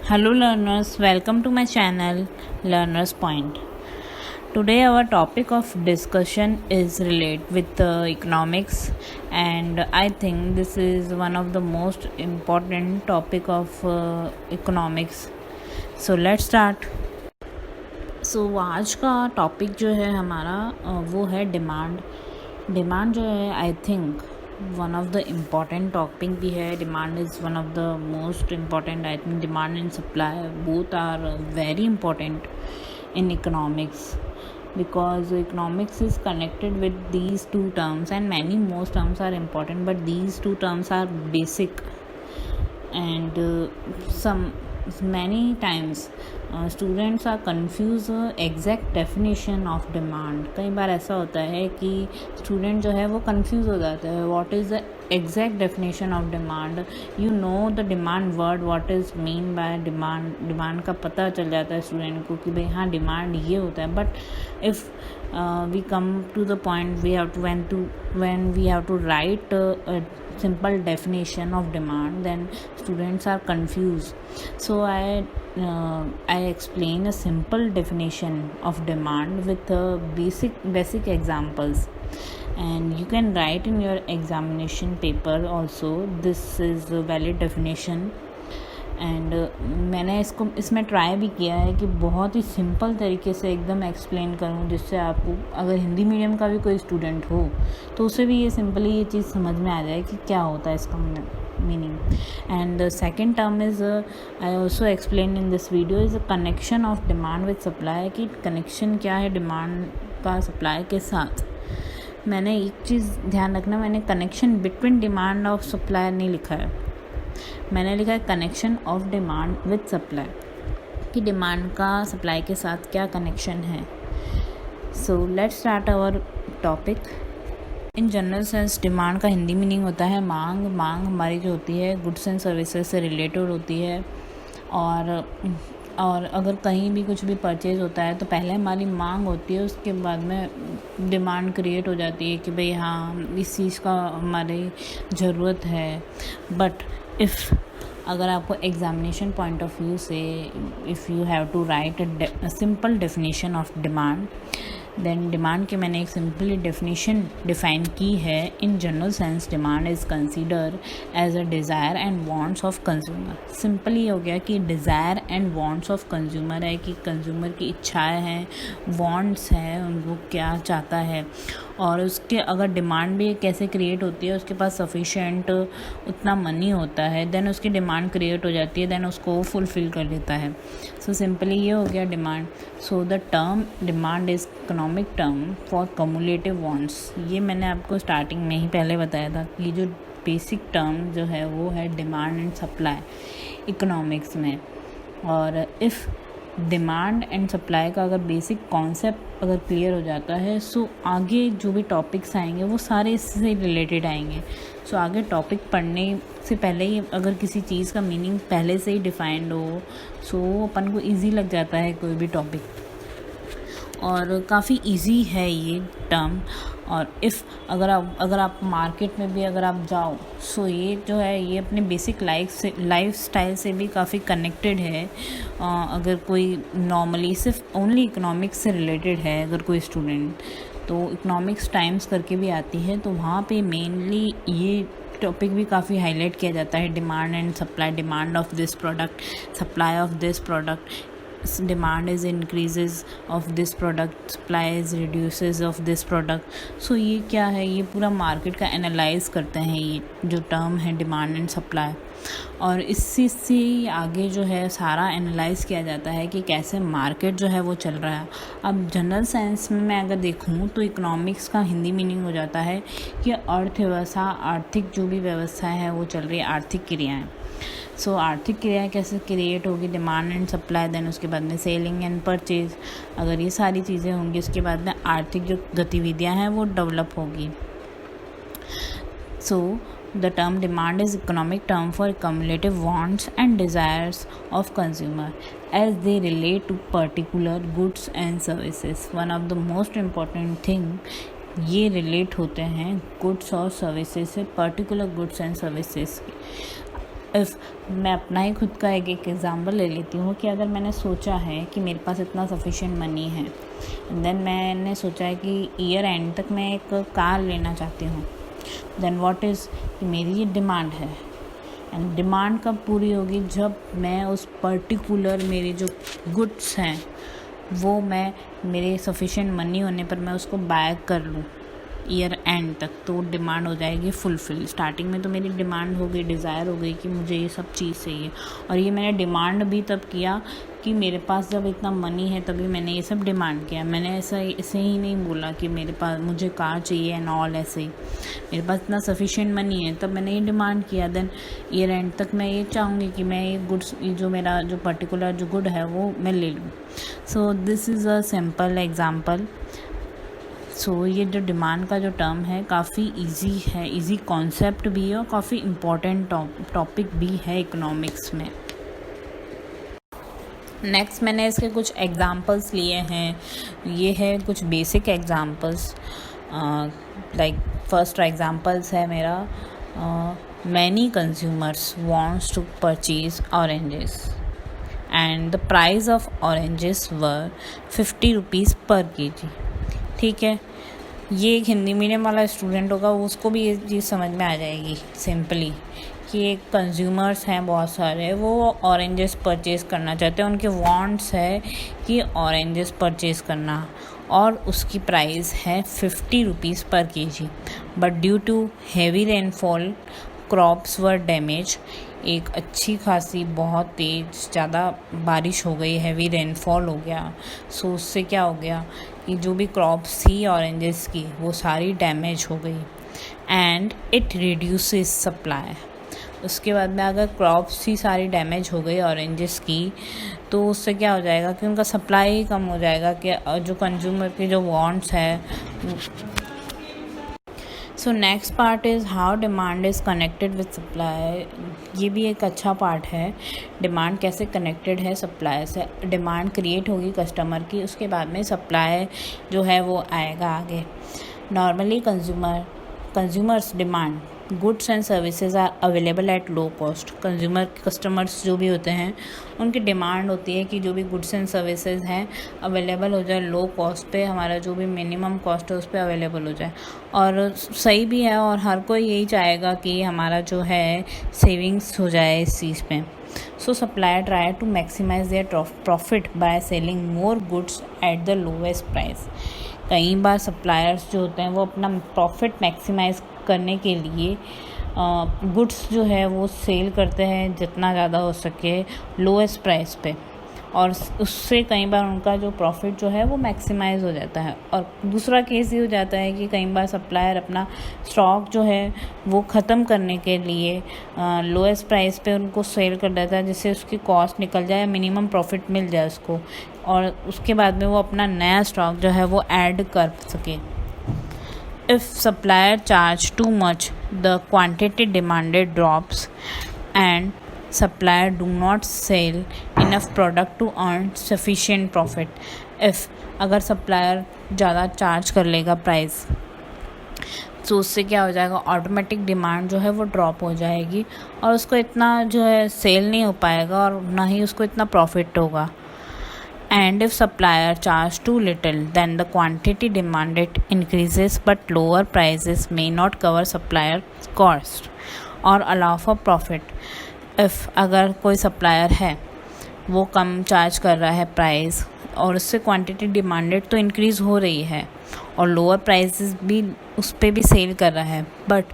Hello learners, welcome to my channel Learners Point. Today our topic of discussion is related with economics, and I think this is one of the most important topic of economics. So let's start. So आज का topic जो है हमारा वो है demand जो है I think one of the important topic भी है. Demand is one of the most important. I think demand and supply both are very important in economics because economics is connected with these two terms, and many most terms are important, but these two terms are basic. And some many times students are confused exact definition of demand. कई बार ऐसा होता है कि student जो है वो confuse हो जाता है. What is the exact definition of demand. You know the demand word, what is mean by demand का पता चल जाता है स्टूडेंट को कि भाई हाँ डिमांड ये होता है. But if we come to the point when we have to write a simple definition of demand, then students are confused. So I explain a simple definition of demand with basic examples, and you can write in your examination paper also. This is a valid definition. And मैंने इसमें try भी किया है कि बहुत ही simple तरीके से एकदम एक्सप्लेन करूँ, जिससे आपको अगर हिंदी मीडियम का भी कोई स्टूडेंट हो तो उसे भी ये सिंपली ये चीज़ समझ में आ जाए कि क्या होता है इसका meaning. And the second term is I also explain in this video is a connection of demand with supply. कि कनेक्शन क्या है डिमांड का सप्लाई के साथ. मैंने एक चीज़ ध्यान रखना, मैंने connection between demand of supply नहीं लिखा है, मैंने लिखा है connection of demand with supply, कि डिमांड का सप्लाई के साथ क्या कनेक्शन है. So let's start our topic. In general sense demand का हिंदी मीनिंग होता है मांग. मांग हमारी जो होती है गुड्स एंड सर्विसेज से रिलेटेड होती है, और अगर कहीं भी कुछ भी परचेज़ होता है तो पहले हमारी मांग होती है, उसके बाद में डिमांड क्रिएट हो जाती है कि भाई हाँ इस चीज़ का हमारी ज़रूरत है. बट अगर आपको एग्जामिनेशन पॉइंट ऑफ व्यू से if you have to write a simple definition of demand, then demand के मैंने एक सिंपली डेफिनेशन डिफ़ाइन की है. In general sense demand is consider as a desire and wants of consumer. Simply हो गया कि desire and wants of consumer है, कि कंज्यूमर की इच्छाएं हैं, वांट्स हैं, उनको क्या चाहता है, और उसके अगर डिमांड भी कैसे क्रिएट होती है, उसके पास सफिशेंट उतना मनी होता है, देन उसकी डिमांड क्रिएट हो जाती है, देन उसको वो फुलफ़िल कर देता है. सो सिंपली ये हो गया demand. So the term demand is economic term for cumulative wants. ये मैंने आपको स्टार्टिंग में ही पहले बताया था कि जो बेसिक टर्म जो है वो है डिमांड एंड सप्लाई इकोनॉमिक्स में. और इफ़ डिमांड एंड सप्लाई का अगर बेसिक कॉन्सेप्ट अगर क्लियर हो जाता है, सो आगे जो भी टॉपिक्स आएंगे वो सारे इससे रिलेटेड आएंगे. सो आगे टॉपिक पढ़ने से पहले ही अगर किसी चीज़ का मीनिंग पहले से ही डिफाइंड हो, सो अपन को इजी लग जाता है कोई भी टॉपिक, और काफ़ी इजी है ये टर्म. और अगर आप मार्केट में भी अगर आप जाओ, सो ये जो है ये अपने बेसिक लाइफ स्टाइल से भी काफ़ी कनेक्टेड है. अगर कोई नॉर्मली सिर्फ ओनली इकोनॉमिक्स से रिलेटेड है अगर कोई स्टूडेंट, तो इकोनॉमिक्स टाइम्स करके भी आती है, तो वहाँ पे मेनली ये टॉपिक भी काफ़ी हाईलाइट किया जाता है. Demand and supply, demand of this product, supply of this product, demand is increases of this product, supply is reduces of this product. So ये क्या है, ये पूरा मार्केट का एनालाइज करते हैं ये जो टर्म है डिमांड एंड सप्लाई. और इससे से आगे जो है सारा एनालाइज किया जाता है कि कैसे मार्केट जो है वो चल रहा है. अब जनरल साइंस में मैं अगर देखूँ तो इकोनॉमिक्स का हिंदी मीनिंग हो जाता है कि अर्थव्यवस्था, आर्थिक जो भी व्यवस्था है वो चल रही है, आर्थिक क्रियाएँ. सो आर्थिक क्रिया कैसे क्रिएट होगी, डिमांड एंड सप्लाई, देन उसके बाद में सेलिंग एंड परचेज. अगर ये सारी चीज़ें होंगी उसके बाद में आर्थिक जो गतिविधियाँ हैं वो डेवलप होगी. So the term demand is economic term for cumulative wants and desires of consumer as they relate to particular goods and services. One of the most important thing, ये रिलेट होते हैं गुड्स और services से, particular goods and services. If मैं अपना ही खुद का एक एग्ज़ाम्पल ले लेती हूँ कि अगर मैंने सोचा है कि मेरे पास इतना सफिशिएंट मनी है, देन मैंने सोचा है कि ईयर एंड तक मैं एक कार लेना चाहती हूँ, देन व्हाट इज़ कि मेरी ये डिमांड है। एंड डिमांड कब पूरी होगी? जब मैं उस पर्टिकुलर मेरे जो गुड्स हैं वो मैं मेरे सफिशिएंट मनी होने पर मैं उसको बाय कर लूँ ईयर एंड तक, तो डिमांड हो जाएगी फुलफिल। स्टार्टिंग में तो मेरी डिमांड हो गई, डिज़ायर हो गई कि मुझे ये सब चीज़ चाहिए, और ये मैंने डिमांड भी तब किया कि मेरे पास जब इतना मनी है तभी मैंने ये सब डिमांड किया। मैंने ऐसे ही नहीं बोला कि मेरे पास मुझे कार चाहिए एंड ऑल, ऐसे ही मेरे पास इतना सफिशिएंट मनी है तब मैंने ये डिमांड किया। देन ईयर एंड तक मैं ये चाहूँगी कि मैं ये गुड्स, जो मेरा जो पर्टिकुलर जो गुड है वो मैं ले लूँ। So this is a simple example. So ये जो डिमांड का जो टर्म है काफ़ी इजी है, इजी कॉन्सेप्ट भी है और काफ़ी इम्पॉर्टेंट टॉपिक भी है इकोनॉमिक्स में। नेक्स्ट मैंने इसके कुछ एग्जांपल्स लिए हैं। ये है कुछ basic examples. Like first examples है मेरा, many consumers wants to purchase oranges and the price of oranges were 50 rupees per KG. ठीक है, ये एक हिंदी मीडियम वाला स्टूडेंट होगा, उसको भी ये चीज़ समझ में आ जाएगी सिंपली कि एक कंज्यूमर्स हैं बहुत सारे, वो ऑरेंजेस परचेज़ करना चाहते हैं, उनके वांट्स है कि ऑरेंजेस परचेज़ करना, और उसकी प्राइस है 50 rupees per KG. But due to heavy rainfall crops were damage, एक अच्छी खासी बहुत तेज़ ज़्यादा बारिश हो गई, हैवी रेनफॉल हो गया। सो उससे क्या हो गया कि जो भी क्रॉप्स थी ऑरेंजेस की वो सारी डैमेज हो गई एंड इट रिड्यूसेस सप्लाई। उसके बाद में अगर क्रॉप्स ही सारी डैमेज हो गई ऑरेंजेस की तो उससे क्या हो जाएगा कि उनका सप्लाई ही कम हो जाएगा, कि जो कंज्यूमर के जो वांट्स है। So next part is how demand is connected with supply. ये भी एक अच्छा पार्ट है, डिमांड कैसे कनेक्टेड है सप्लाई से। डिमांड क्रिएट होगी कस्टमर की, उसके बाद में सप्लाई जो है वो आएगा आगे। Normally consumers demand goods and services are available at low cost. Customers जो भी होते हैं उनकी डिमांड होती है कि जो भी गुड्स एंड सर्विसेज हैं अवेलेबल हो जाए लो कॉस्ट पे, हमारा जो भी मिनिमम कॉस्ट है उस पर अवेलेबल हो जाए। और सही भी है, और हर कोई यही चाहेगा कि हमारा जो है सेविंग्स हो जाए इस चीज़ पे। So supplier try to maximise their profit by selling more goods at the lowest price. कई बार सप्लायर्स जो होते हैं वो अपना प्रॉफिट मैक्सिमाइज करने के लिए गुड्स जो है वो सेल करते हैं जितना ज़्यादा हो सके लोएस्ट प्राइस पे, और उससे कई बार उनका जो प्रॉफिट जो है वो मैक्सिमाइज हो जाता है। और दूसरा केस ये हो जाता है कि कई बार सप्लायर अपना स्टॉक जो है वो ख़त्म करने के लिए लोएस्ट प्राइस पे उनको सेल कर देता है, जिससे उसकी कॉस्ट निकल जाए, मिनिमम प्रॉफिट मिल जाए उसको, और उसके बाद में वो अपना नया स्टॉक जो है वो ऐड कर सके। If supplier charge too much, the quantity demanded drops and supplier do not sell enough product to earn sufficient profit. If अगर सप्लायर ज़्यादा चार्ज कर लेगा प्राइस तो उससे क्या हो जाएगा, ऑटोमेटिक डिमांड जो है वो ड्रॉप हो जाएगी और उसको इतना जो है सेल नहीं हो पाएगा और ना ही उसको इतना प्रॉफिट होगा। And if supplier charge too little, then the quantity demanded increases, but lower prices may not cover supplier cost or allow for profit. If अगर कोई सप्लायर है वो कम चार्ज कर रहा है प्राइस और उससे क्वांटिटी डिमांडेड तो इंक्रीज़ हो रही है और लोअर प्राइसेस भी उस पर भी सेल कर रहा है, बट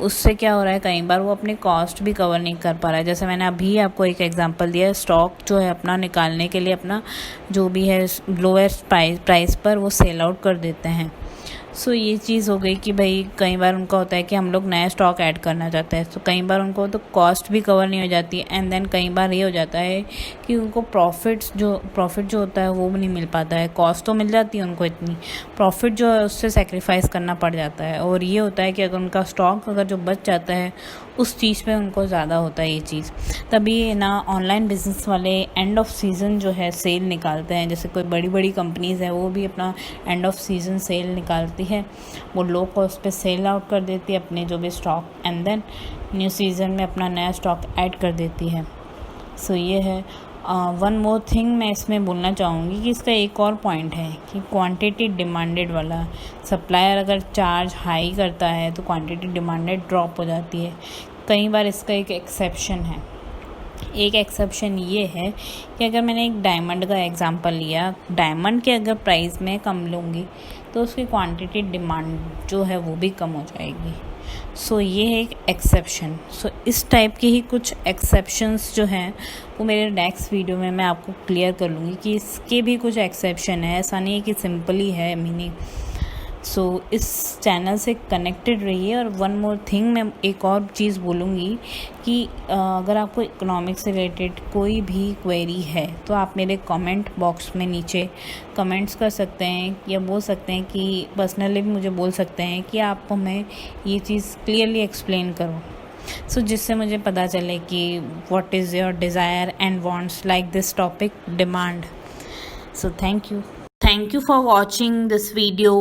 उससे क्या हो रहा है, कई बार वो अपनी कॉस्ट भी कवर नहीं कर पा रहा है। जैसे मैंने अभी आपको एक एग्जांपल दिया, स्टॉक जो है अपना निकालने के लिए अपना जो भी है लोएस्ट प्राइस पर वो सेल आउट कर देते हैं। सो ये चीज़ हो गई कि भाई कई बार उनका होता है कि हम लोग नया स्टॉक ऐड करना चाहते हैं, तो कई बार उनको तो कॉस्ट भी कवर नहीं हो जाती, एंड देन कई बार ये हो जाता है कि उनको प्रॉफिट जो होता है वो नहीं मिल पाता है। कॉस्ट तो मिल जाती है उनको, इतनी प्रॉफिट जो है उससे सेक्रीफाइस करना पड़ जाता है। और ये होता है कि अगर उनका स्टॉक अगर जो बच जाता है उस चीज़ पे उनको ज़्यादा होता है ये चीज़। तभी ना ऑनलाइन बिजनेस वाले एंड ऑफ सीज़न जो है सेल निकालते हैं, जैसे कोई बड़ी बड़ी कंपनीज़ है वो भी अपना एंड ऑफ सीज़न सेल निकालते करती है, वो लो कॉस्ट पे सेल आउट कर देती है अपने जो भी stock, and then new season में अपना नया स्टॉक ऐड कर देती है। सो ये है। वन मोर थिंग मैं इसमें बोलना चाहूँगी कि इसका एक और पॉइंट है कि क्वांटिटी डिमांडेड वाला, सप्लायर अगर चार्ज हाई करता है तो क्वांटिटी डिमांडेड ड्रॉप हो जाती है। कई बार इसका एक एक्सेप्शन है। एक एक्सेप्शन ये है कि अगर मैंने एक डायमंड का एग्जांपल लिया, डायमंड के अगर प्राइस में कम लूँगी तो उसकी क्वांटिटी डिमांड जो है वो भी कम हो जाएगी। सो ये है एक एक्सेप्शन। सो इस टाइप के ही कुछ एक्सेप्शंस जो हैं वो मेरे नेक्स्ट वीडियो में मैं आपको क्लियर कर लूँगी कि इसके भी कुछ एक्सेप्शन है, ऐसा नहीं है कि सिंपल ही है मीनिंग। सो इस चैनल से कनेक्टेड रहिए। और वन मोर थिंग मैं एक और चीज़ बोलूँगी कि अगर आपको इकोनॉमिक्स से रिलेटेड कोई भी क्वेरी है तो आप मेरे कमेंट बॉक्स में नीचे कमेंट्स कर सकते हैं, या बोल सकते हैं कि पर्सनली भी मुझे बोल सकते हैं कि आप हमें ये चीज़ क्लियरली एक्सप्लेन करो, सो जिससे मुझे पता चले कि what is your desire and wants like this topic demand. So thank you for watching this video.